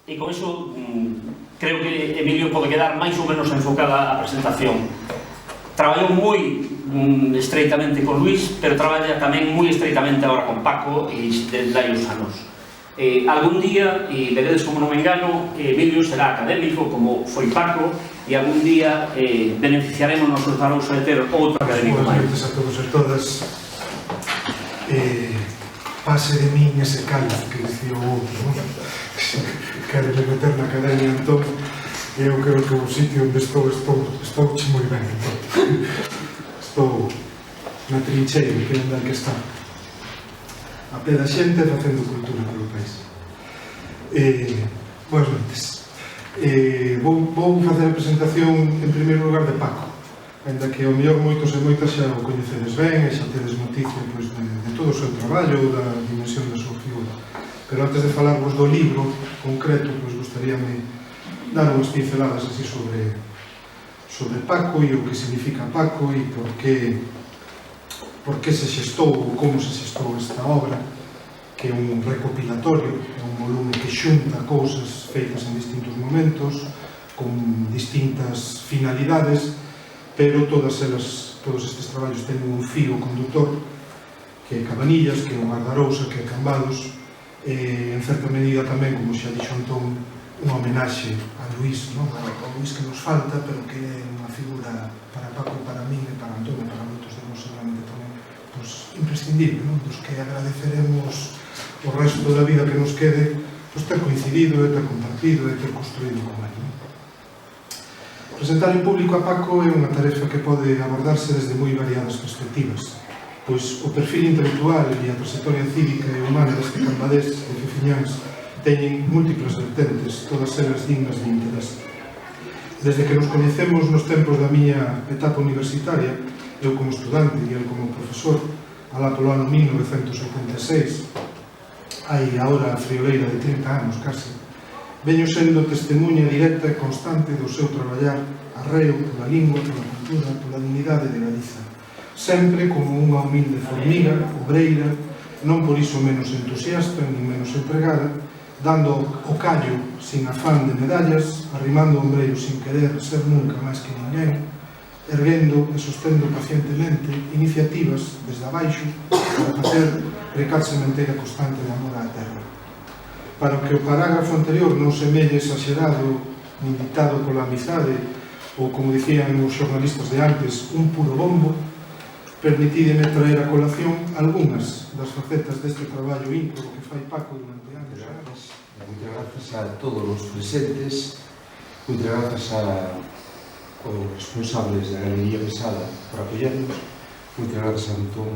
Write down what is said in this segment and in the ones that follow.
e con iso creo que Emilio pode quedar máis ou menos enfocada a presentación. Traballou moi estreitamente con Luís, pero traballa tamén moi estreitamente agora con Paco e desde hai uns anos. Algún día, e veredes como non me engano, Emilio será académico como foi Paco, e algún día beneficiaremos nos varóns a ter outro académico máis. Boas noites a todos e todas. Pase de min ese cáliz que dicía o outro, quero meter na academia, entón eu creo que o sitio onde estou moi ben, estou na trincheira que é onde que está a pé da xente facendo cultura polo país. Boas noites. Vou facer a presentación en primeiro lugar de Paco, ainda que ao mellor moitos e moitas xa o coñecedes ben e xa tedes noticia de todo o seu traballo, da dimensión da súa figura. Pero antes de falarvos do libro concreto, gustaríame dar unhas pinceladas así sobre Paco e o que significa Paco e por que se xestou ou como se xestou esta obra, que é un recopilatorio, é un volume que xunta cousas feitas en distintos momentos, con distintas finalidades, pero todos estes traballos teñen un fío conductor, que é Cabanillas, que é o Gardarousa, que é Cambados, en certa medida tamén, como xa dixo Antón, unha homenaxe a Luís, a Luís que nos falta, pero que é unha figura para Paco, para min e para Antón e para moitos de nós seguramente tamén imprescindible, dos que agradeceremos o resto da vida que nos quede ter coincidido, ter compartido e ter construído con ele. Presentar en público a Paco é unha tarefa que pode abordarse desde moi variadas perspectivas, pois o perfil intelectual e a trayectoria cívica e humana deste cambadés de Feciñáns teñen múltiples vertentes, todas elas dignas de interés. Desde que nos coñecemos nos tempos da miña etapa universitaria, eu como estudante e el como profesor, alá polo ano 1986, hai agora a frioleira de 30 anos case, veño sendo testemunha directa e constante do seu traballar arreo pola lingua, pola cultura, pola dignidade de Galiza, sempre como unha humilde formiga, obreira, non por iso menos entusiasta nin menos empregada, dando o callo sin afán de medallas, arrimando o ombreiro sin querer ser nunca máis que ninguén, erguendo e sostendo pacientemente iniciativas desde abaixo para facer precar sementeira constante de amor á terra. Para que o parágrafo anterior non semelle exagerado nin ditado pola amizade ou, como dicían os xornalistas de antes, un puro bombo, permitídeme traer a colación algunhas das facetas deste traballo íntegro que fai Paco durante anos. Moitas grazas a todos os presentes, moitas grazas aos responsables da Galería Pesada por apoiarnos, moitas grazas a Antón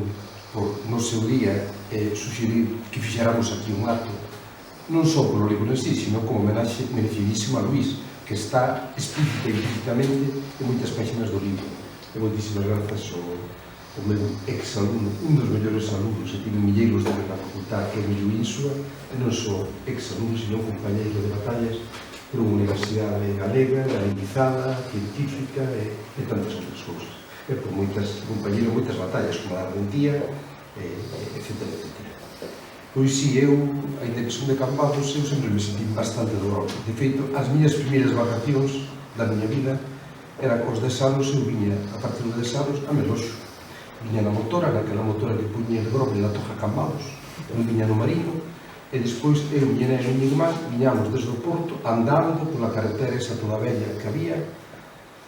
por no seu día suxerir que fixéramos aquí un acto, non só polo libro en sí, sino como homenaxe merecidísimo a Luís, que está explícita e implícitamente en moitas páxinas do libro. E moitísimas grazas ao meu ex-alumno, un dos mellores alumnos, e tive milleiros de na facultad, que é Emilio Insua, e non só ex-alumno, sino compañeiro de batallas por unha universidade galega, galeguizada, científica e tantas outras cousas. E por moitas compañeros, moitas batallas, como a Argentía, etc. Pois si, eu, ainda que son de Cambados, eu sempre me sentí bastante do rock. De feito, as miñas primeiras vacacións da miña vida eran os 10 anos, eu viña, a partir dos 10 anos, a Meloxo. Viña na motora, naquela motora que puña de Grobre na Toja Cambados, eu viña no Marino, e despois eu viña na miña irmán, viñamos desde o Porto, andando pola carretera esa toda bella que había,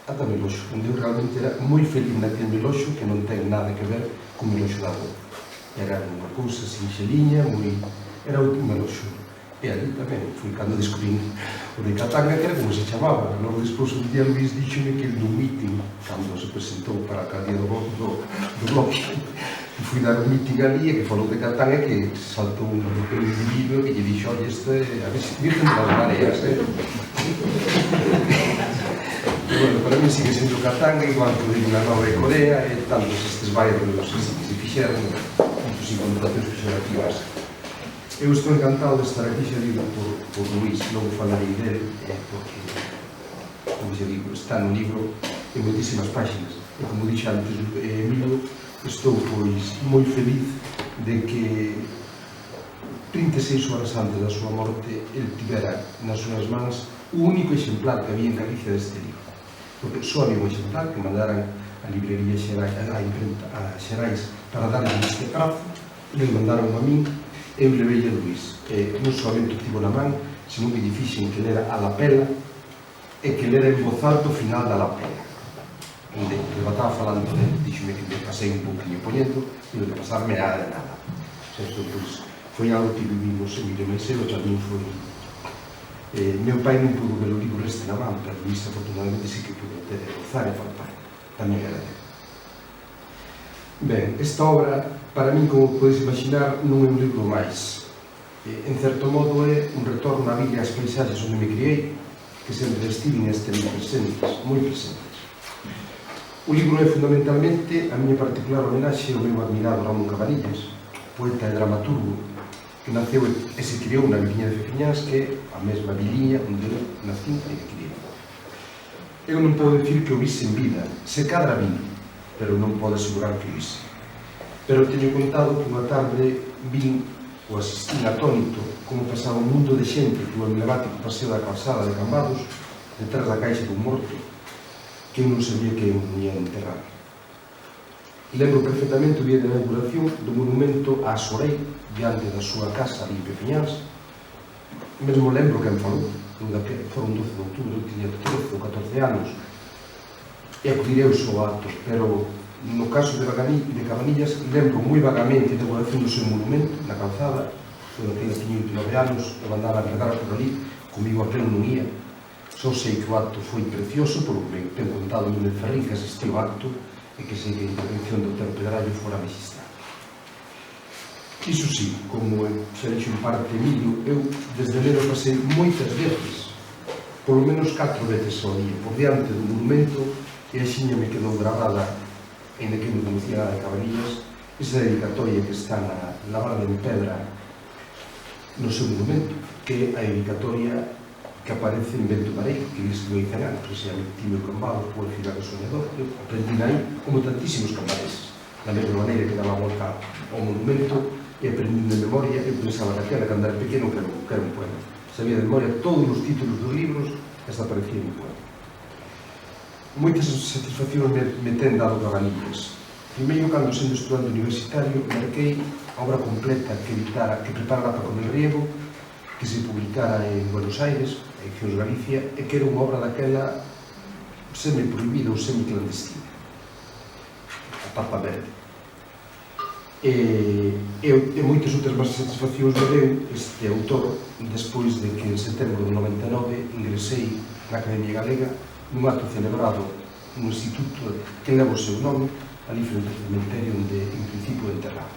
ata Meloxo, onde eu realmente era moi feliz naquele Meloxo, que non ten nada que ver con Meloxo da Rua. Era unha cousa sinxeliña, era outro Meloxo. E ali tamén foi cando descubrín o de Katanga, que era como se chamaba. Logo despois un día Luís díxome que el dun meeting, cando se presentou para a alcaldía do Bloque, e fui dar un meeting ali e que falou de Katanga, que saltou un individuo que lle dixo: "Oye, isto é a Virgen das Mareas, E, bueno, para mí sigue sendo Katanga, igual que o de na Nova Corea, e tantos estes bairros que se fixeron, inclusive connotacións pejorativas. Eu estou encantado de estar aquí, xa digo, por Luís, logo falarei dele, porque, como xa digo, está no libro en moitísimas páxinas. E como dixo antes Emilio, estou pois moi feliz de que 36 horas antes da súa morte, el tivera nas súas mans o único exemplar que había en Galicia deste libro. Porque só había un exemplar que mandaran a librería Xerais, a imprenta a Xerais para darle este prazo, e le mandaron a min, e eu levei a Luís. Non somente o tivo na man, senón que lle fixen que lera a lapela e que lera en voz alta o final da lapela. Onde eu estaba falando de díxome que me pasei un pouquinho poñendo e non de pasarme nada de nada. Certo, pois, foi algo que vivimos en Emilio Meisero, tamén foi... meu pai non pudo ver o libro este na man, pero Luís afortunadamente sí que pudo ter e gozar e palpar. Tamén era dele. Ben, esta obra, para min, como podes imaginar, non é un libro máis. En certo modo é un retorno á vida e ás paisaxes onde me criei, que sempre estiven e estén presentes, moi presentes. O libro é fundamentalmente a miña particular homenaxe ao meu admirado Ramón Cabanillas, poeta e dramaturgo, que naceu e se criou na Viliña de Fefiñás, que é a mesma viliña onde eu nací e que criei. Eu non podo dicir que o vise en vida, se cadra vino, pero non podo asegurar que o vise. Pero teño contado que unha tarde vin o asistín atónito como pasaba un mundo de xente polo emblemático paseo da calzada de Cambados detrás da caixa dun morto que eu non sabía que eu ia enterrar. Lembro perfectamente o día de inauguración do monumento a Sorei diante da súa casa ali en Pefiñáns. Mesmo lembro quen falou, foron 12 de outubro, eu tiña 13 ou 14 anos, e acudirei ao seu acto, pero no caso de Cabanillas lembro moi vagamente a inauguración do seu monumento na calzada, foi aquela tiña 29 anos, eu andaba a regar por ali, comigo a pelo non ia, só sei que o acto foi precioso, polo que ten contado Núñez Ferrín que asistiu ao acto, e que sei que a intervención do Otero Pedrallo fora magistral. Iso sí, como se dixo en parte Emilio, eu desde neno pasei moitas veces, polo menos 4 veces ao día, por diante do monumento, e a xiña me quedou grabada, en que me conocía a Cabanillas, esa dedicatoria que está na labrada en pedra no seu monumento, que é a dedicatoria que aparece en Bento Mareiro, que escribiu en canal, que se llama Timio Cambado, por Fidalgo Soñador. Eu aprendi aí como tantísimos cambadeses. Da mesma maneira que daba a volta ao monumento e aprendi de memoria, eu pensaba que aquela, cando era pequeno, que era un poema. Sabía de memoria todos os títulos dos libros, hasta aparecía un poema. Moitas satisfaccións me ten dado Cabanillas. Primeiro, cando sendo estudante universitario, marquei a obra completa que preparara Paco del Riego, que se publicara en Buenos Aires, Edicións Galicia, e que era unha obra daquela semi-prohibida ou semi-clandestina. A tapa verde. E moitas outras máis satisfaccións me deu este autor despois de que en setembro do 99 ingresei na Academia Galega nun acto celebrado nun instituto que leva o seu nome ali frente ao cementerio onde en principio enterrado.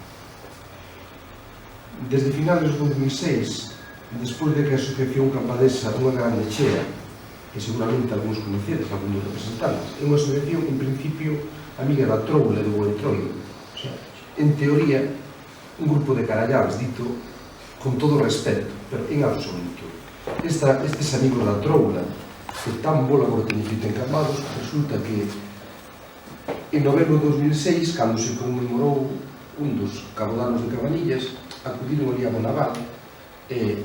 Desde finales de 2006, despois de que a Asociación Campadesa unha grande chea, que seguramente algúns coñecedes, algúns representantes, é unha asociación, en principio, amiga da troula e do entroido. O sea, en teoría, un grupo de carallals, dito con todo respeto, pero en absoluto. Estes amigos da troula, que tan boa labor teñen feito en Cambados, resulta que en novembro de 2006, cando se conmemorou un dos cabodanos de Cabanillas, acudiron ali a Bonaval e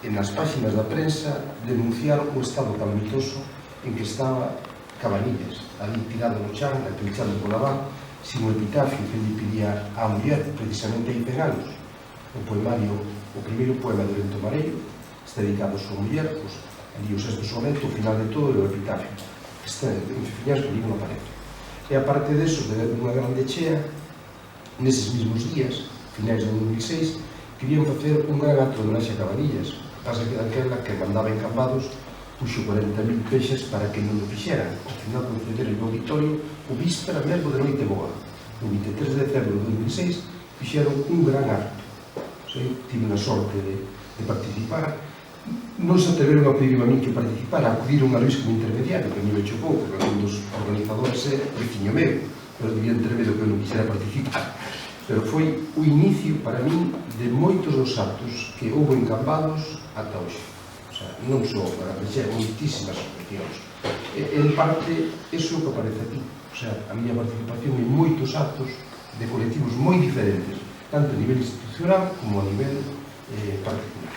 nas páxinas da prensa denunciaron o estado calamitoso en que estaba Cabanillas, ali tirado no chan, atrinchado por Bonaval, sin o epitafio que lle pedía á muller, precisamente hai 100 anos. O poemario, o primeiro poema de Bento Mareiro, está dedicado a súa muller, ali o sexto soneto, o final de todo, o epitafio, que está en Fefiñás, que ali non aparece. E aparte deso, de unha grande chea, neses mesmos días, finais de 2006, querían facer un gran acto de homenaxe a Cabanillas. Pasa que daquela que mandaba en Cambados puxo 40.000 pexas para que non o fixeran. Ao final concederon no auditorio o víspera mesmo de noite boa. O 23 de decembro de 2006 fixeron un gran acto. Tive a sorte de participar. Non se atreveron a pedirme a mí que participara, acudiron a Luís como intermediario, que a mí me chocou, porque un dos organizadores é veciño meu, pero debían ter medo que eu non quixera participar. Pero foi o inicio para min de moitos dos actos que houve en Cambados ata hoxe. O sea, non só para apreciar moitísimas asociacións. En parte, iso é o que aparece aquí. O sea, a miña participación en moitos actos de colectivos moi diferentes, tanto a nivel institucional como a nivel particular.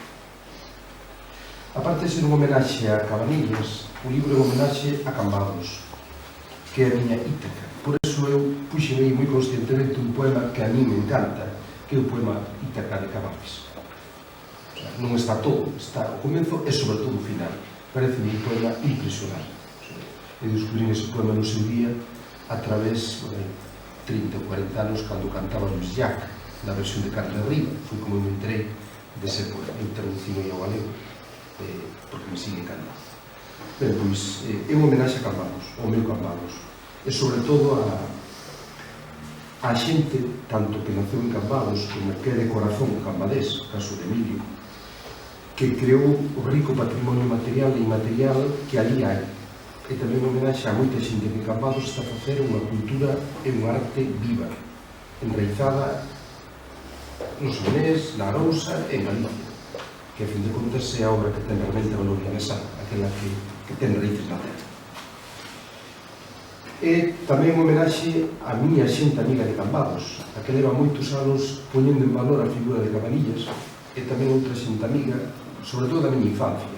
Aparte de ser un homenaxe a Cabanillas, o libro é un homenaxe a Cambados, que é a miña Ítaca. Por eso eu puxen aí moi conscientemente un poema que a mí me encanta, que é o poema Ítaca de Cabanis. O sea, non está todo, está o comezo e sobre todo o final. Parece un poema impresionante. Eu descubrí ese poema no seu día a través de 30 ou 40 anos cando cantaba Luis Llach, na versión de Carlos Riva. Foi como me enterei dese poema. Eu traducino ao galego porque me sigue encantando. Ben, pois, é un homenaxe a Cambados, ao meu Cambados, e sobre todo a xente, tanto que naceu en Cambados como que é de corazón cambadés, o caso de Emilio, que creou o rico patrimonio material e inmaterial que ali hai. E tamén un homenaxe a moita xente que Cambados está a facer unha cultura e unha arte viva, enraizada nos Onés, na Arousa e en Galicia, que a fin de contas é a obra que ten realmente valor universal, aquela que ten raíces na terra. E tamén un homenaxe a miña xente amiga de Cambados, a que leva moitos anos poñendo en valor a figura de Cabanillas, e tamén outra xente amiga, sobre todo da miña infancia.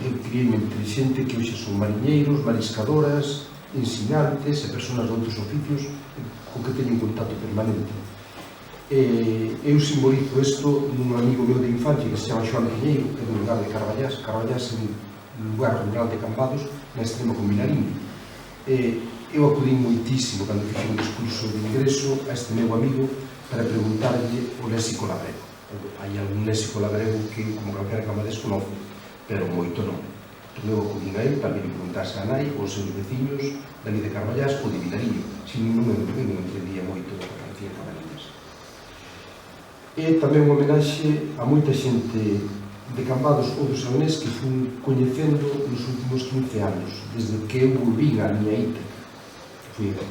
Eu criei entre xente que hoxe son mariñeiros, mariscadoras, ensinantes e persoas de outros oficios co que teño un contacto permanente. Eu simbolizo isto nun amigo meu de infancia que se chama Xoán Piñeiro, que é do lugar de Carballás. Carballás é un lugar rural de Cambados, na extrema con Milariño. Eu acudí moitísimo cando fixe un discurso de ingreso a este meu amigo para preguntarlle o léxico labrego. Hai algún léxico labrego que, como calquera cambadés, conoce, pero moito non. Eu acudín a ele para que me preguntase a nai ou os seus veciños dali de Carballás ou de Milariño, sin non entendía moito o que parecía Cabanillas. E tamén un homenaxe a moita xente de Cambados ou dos Onés que fui coñecendo nos últimos 15 anos, desde que eu volvín a miña Ítaca.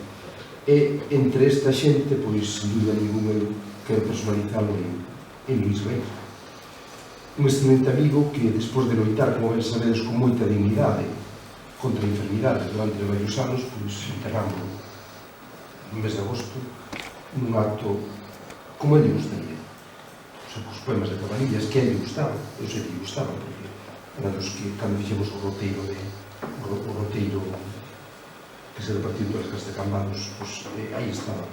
E entre esta xente, pois, sin dúbida ningún, eu quero personalizalo en Luis Rey. Un excelente amigo que, despois de loitar, como ben sabedes, con moita dignidade contra a enfermidade durante varios anos, pois, enterramos no mes de agosto nun acto como ele gustaría. Os poemas de Cabanillas que a ele gustaban, eu sei que lle gustaban, porque eran dos que, cando fixemos o roteiro que se repartiu todas as casas de Cambados, pois aí estaba.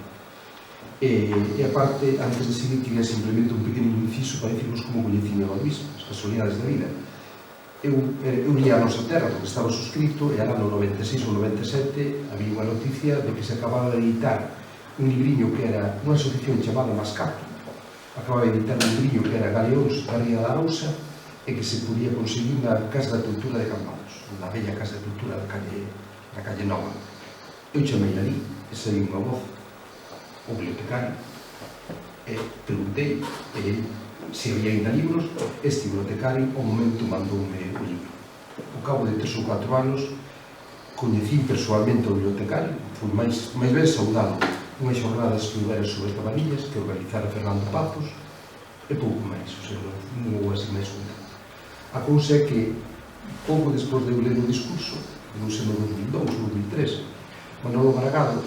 E aparte, antes de seguir, quería simplemente un pequeno inciso para decirvos como coñecín a Luis, as casualidades da vida. Eu lia a Nosa Terra, porque estaba suscrito, e era no 96 ou 97 había unha noticia de que se acababa de editar un libriño que era unha asociación chamada Mascato. Acaba de editar un libriño que era Galeóns da Ría da Arousa e que se podía conseguir na Casa da Cultura de Cambados, na bella Casa da Cultura da calle Nova. Eu chamei ali e saí unha voz ao bibliotecario e preguntei se había ainda libros. Este bibliotecario ao momento mandoume o libro. Ao cabo de 3 ou 4 anos coñecí persoalmente o bibliotecario, foi máis ben saudado unhas xornadas que houbera sobre Cabanillas que organizara Fernando Pazos e pouco máis, ou seja, non houve así máis unha. A cousa é que pouco despois de eu ler o discurso, non sei no 2002 ou 2003, Manolo Bragado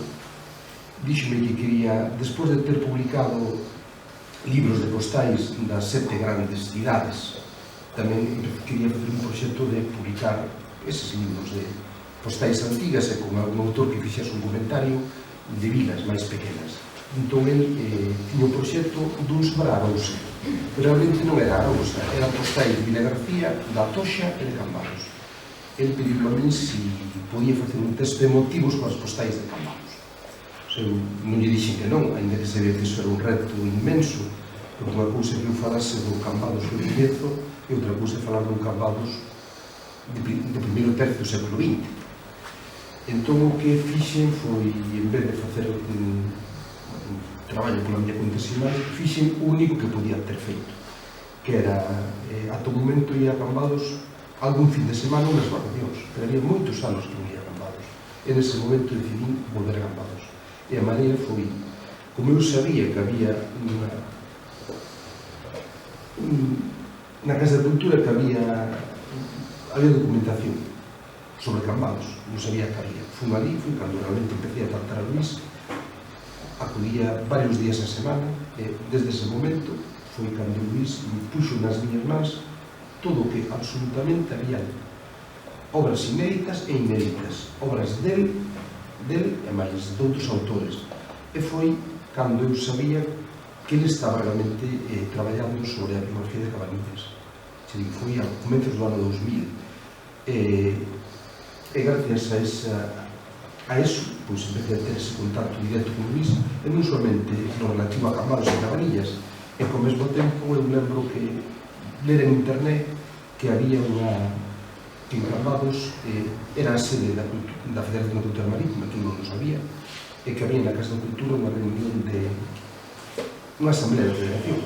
díxome que quería, despois de ter publicado libros de postais das 7 grandes cidades, tamén quería fazer un proxecto de publicar eses libros de postais antigas e con algún autor que fixese un comentario de vilas máis pequenas. Entón, ele tiña o proxecto duns para Arousa. Realmente non era Arousa, era postais de Vila García, da Toxa e de Cambados. Ele pediu a min se podía facer un texto de motivos para as postais de Cambados. Eu non lle dixen que non, ainda que sabía que iso era un reto inmenso, porque unha cousa que eu falase do Cambados que eu coñezo e outra cousa é falar do Cambados do primeiro tercio do século XX. Entón, o que fixen foi, en vez de facer un traballo pola miña conta semana, fixen o único que podía ter feito, que era, ata o momento, ir a Cambados algún fin de semana, unhas vacacións, pero había moitos anos que non ia a Cambados. E nese momento decidí volver a Cambados. E a maneira foi, como eu sabía que había na Casa de Cultura que había documentación sobre Cambados, non sabía que había. Fui ali, cando realmente empecé a tratar a Luis, acudía varios días a semana, e desde ese momento foi cando Luís puxo nas miñas mans todo o que absolutamente había obras inéditas e inéditas, obras del e máis de outros autores. E foi cando eu sabía que ele estaba realmente traballando sobre a biografía de Cabanillas. Foi a comenzos do ano 2000. E gracias a eso, pois empecé a ter ese contacto directo con Luís, e non somente no relativo a Cambados e Cabanillas, e ao mesmo tempo eu lembro que ler en internet que había que en Cambados era a sede da Federación da Cultura Marítima, que non o sabía, e que había na Casa da Cultura unha reunión de unha asamblea da Federación.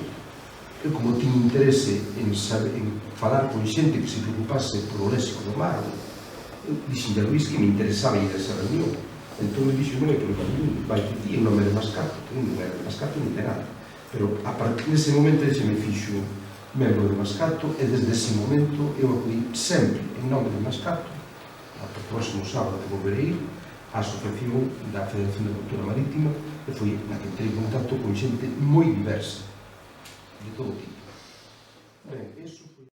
Eu, como tiña interese en falar con xente que se preocupase polo léxico do mar, eu dixen a Luís que me interesaba ir a esa reunión. Entón me dixo, non é polo camiño, vai que ti en nome de Mascato, que non era de Mascato ni de nada. Pero a partir dese momento se me fixo membro de Mascato, e desde ese momento eu acudí sempre en nome de Mascato, ata o próximo sábado que volverei ir, a Asociación da Federación da Cultura Marítima, e foi na que entrei en contacto con xente moi diversa, de todo tipo. Ben, eso foi...